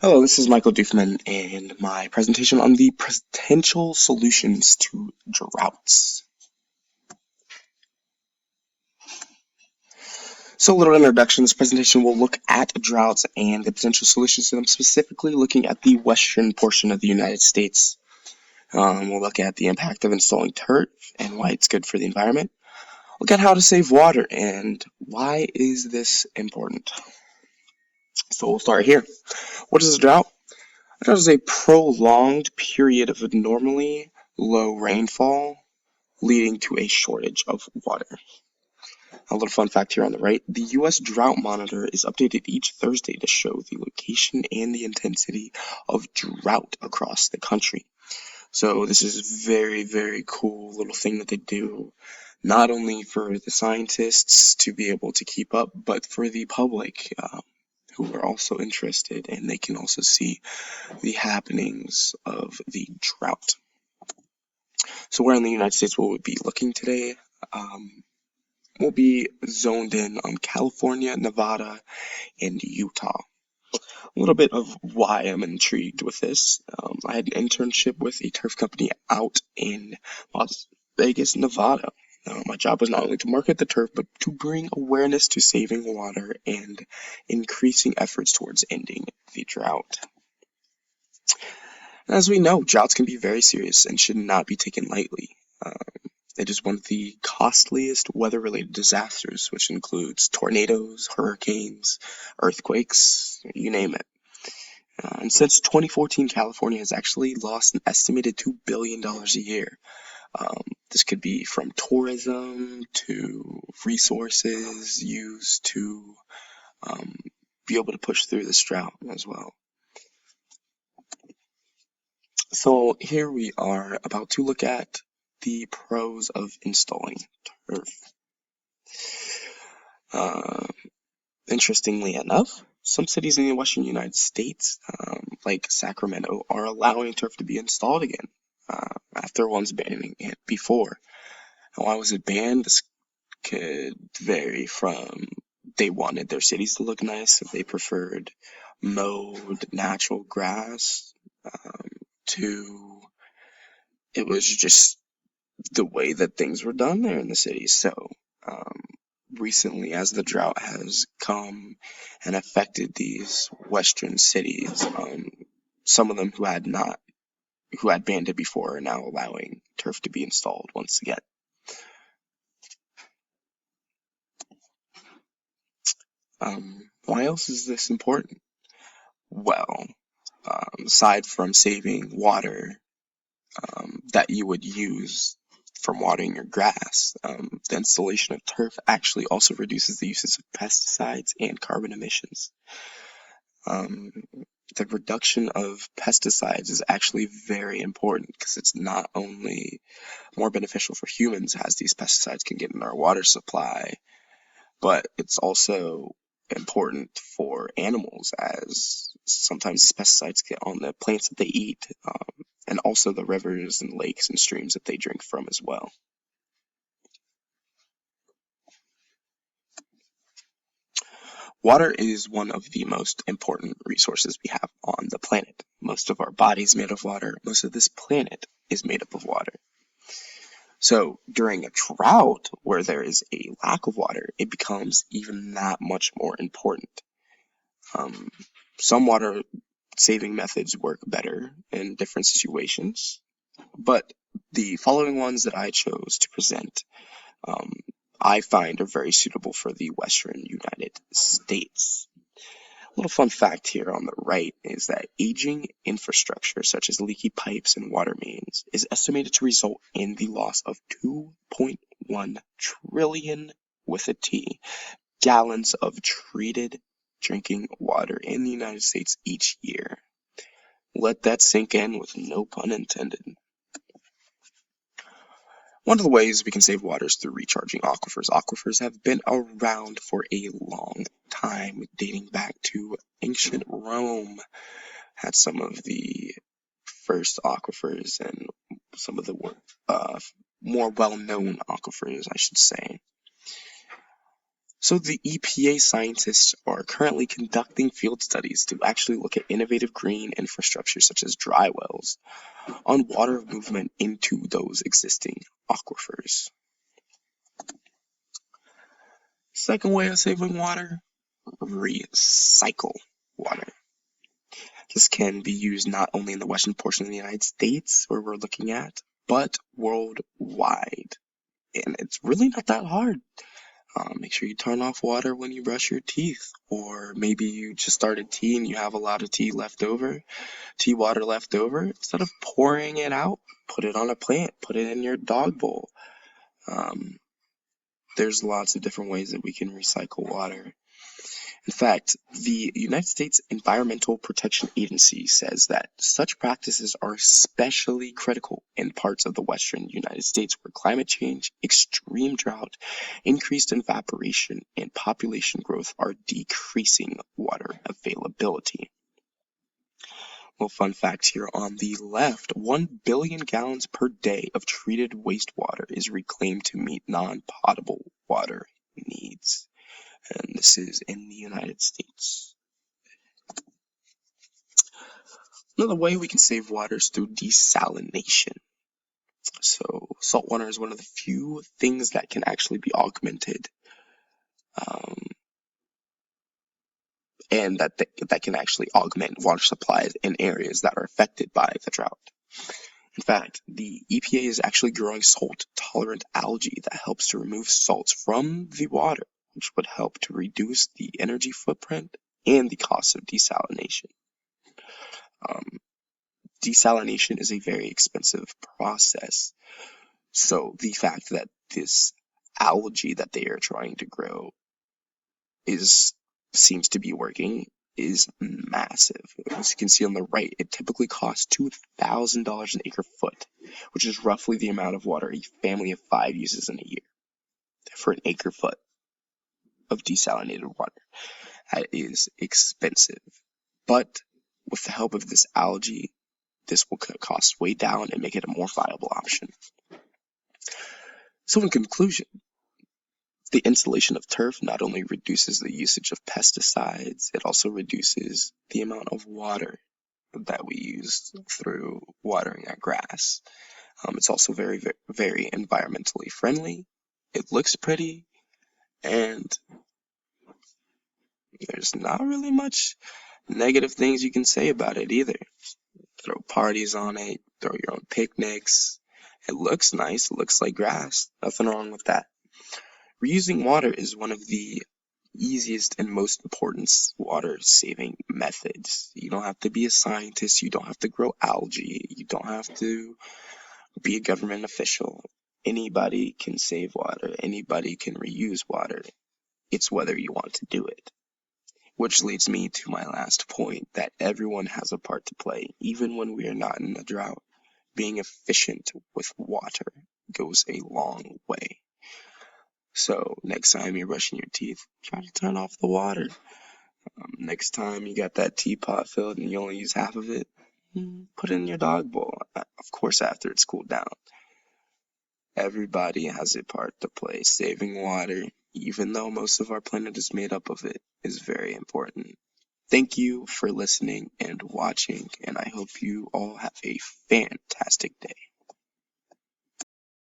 Hello, this is Michael Doofman and my presentation on the potential solutions to droughts. So, a little introduction. This presentation will look at droughts and the potential solutions to them, specifically looking at the western portion of the United States. We'll look at the impact of installing turf and why it's good for the environment. Look at how to save water and why is this important. So, we'll start here. What is a drought? A drought is a prolonged period of abnormally low rainfall leading to a shortage of water. A little fun fact here on the right, the U.S. Drought Monitor is updated each Thursday to show the location and the intensity of drought across the country. So this is very, very cool little thing that they do, not only for the scientists to be able to keep up, but for the public who are also interested, and they can also see the happenings of the drought. So where in the United States will we be looking today? We'll be zoned in on California, Nevada, and Utah. A little bit of why I'm intrigued with this. I had an internship with a turf company out in Las Vegas, Nevada. My job was not only to market the turf, but to bring awareness to saving water and increasing efforts towards ending the drought. As we know, droughts can be very serious and should not be taken lightly. It is one of the costliest weather-related disasters, which includes tornadoes, hurricanes, earthquakes, you name it. And since 2014, California has actually lost an estimated $2 billion a year. This could be from tourism to resources used to be able to push through this drought as well. So here we are about to look at the pros of installing turf. Interestingly enough, some cities in the western United States, like Sacramento, are allowing turf to be installed again after one's banning it before. And why was it banned? This could vary from they wanted their cities to look nice, so they preferred mowed natural grass, to it was just the way that things were done there in the city. So recently, as the drought has come and affected these western cities, some of them who had banned it before are now allowing turf to be installed once again. Why else is this important? Well, aside from saving water that you would use from watering your grass, the installation of turf actually also reduces the uses of pesticides and carbon emissions. The reduction of pesticides is actually very important because it's not only more beneficial for humans as these pesticides can get in our water supply, but it's also important for animals as sometimes these pesticides get on the plants that they eat, and also the rivers and lakes and streams that they drink from as well. Water is one of the most important resources we have on the planet. Most of our body is made of water. Most of this planet is made up of water. So during a drought where there is a lack of water, it becomes even that much more important. Some water saving methods work better in different situations, but the following ones that I chose to present, I find are very suitable for the Western United States. A little fun fact here on the right is that aging infrastructure, such as leaky pipes and water mains, is estimated to result in the loss of 2.1 trillion with a T gallons of treated drinking water in the United States each year. Let that sink in with no pun intended. One of the ways we can save water is through recharging aquifers. Aquifers have been around for a long time, dating back to ancient Rome. Had some of the first aquifers and some of the more well-known aquifers, I should say. So the EPA scientists are currently conducting field studies to actually look at innovative green infrastructure such as dry wells on water movement into those existing aquifers. Second way of saving water, recycle water. This can be used not only in the western portion of the United States, where we're looking at, but worldwide. And it's really not that hard. Make sure you turn off water when you brush your teeth, or maybe you just started tea and you have a lot of tea water left over. Instead of pouring it out, put it on a plant, put it in your dog bowl. There's lots of different ways that we can recycle water. In fact, the United States Environmental Protection Agency says that such practices are especially critical in parts of the western United States where climate change, extreme drought, increased evaporation, and population growth are decreasing water availability. Well, fun fact here on the left, 1 billion gallons per day of treated wastewater is reclaimed to meet non-potable water needs. And this is in the United States. Another way we can save water is through desalination. So salt water is one of the few things that can actually be augmented, and that can actually augment water supplies in areas that are affected by the drought. In fact, the EPA is actually growing salt-tolerant algae that helps to remove salts from the water, which would help to reduce the energy footprint and the cost of desalination. Desalination is a very expensive process, so the fact that this algae that they are trying to grow seems to be working is massive. As you can see on the right, it typically costs $2,000 an acre foot, which is roughly the amount of water a family of 5 uses in a year for an acre foot of desalinated water. That is expensive, but with the help of this algae, this will cut costs way down and make it a more viable option. So in conclusion, the installation of turf not only reduces the usage of pesticides, it also reduces the amount of water that we use through watering our grass. It's also very, very, very environmentally friendly. It looks pretty, and there's not really much negative things you can say about it either. Throw parties on it, throw your own picnics. It looks nice, it looks like grass. Nothing wrong with that. Reusing water is one of the easiest and most important water saving methods. You don't have to be a scientist, you don't have to grow algae, you don't have to be a government official. Anybody can save water, anybody can reuse water. It's whether you want to do it. Which leads me to my last point, that everyone has a part to play, even when we are not in a drought. Being efficient with water goes a long way. So next time you're brushing your teeth, try to turn off the water. Next time you got that teapot filled and you only use half of it, put it in your dog bowl. Of course, after it's cooled down. Everybody has a part to play. Saving water, even though most of our planet is made up of it, is very important. Thank you for listening and watching, and I hope you all have a fantastic day.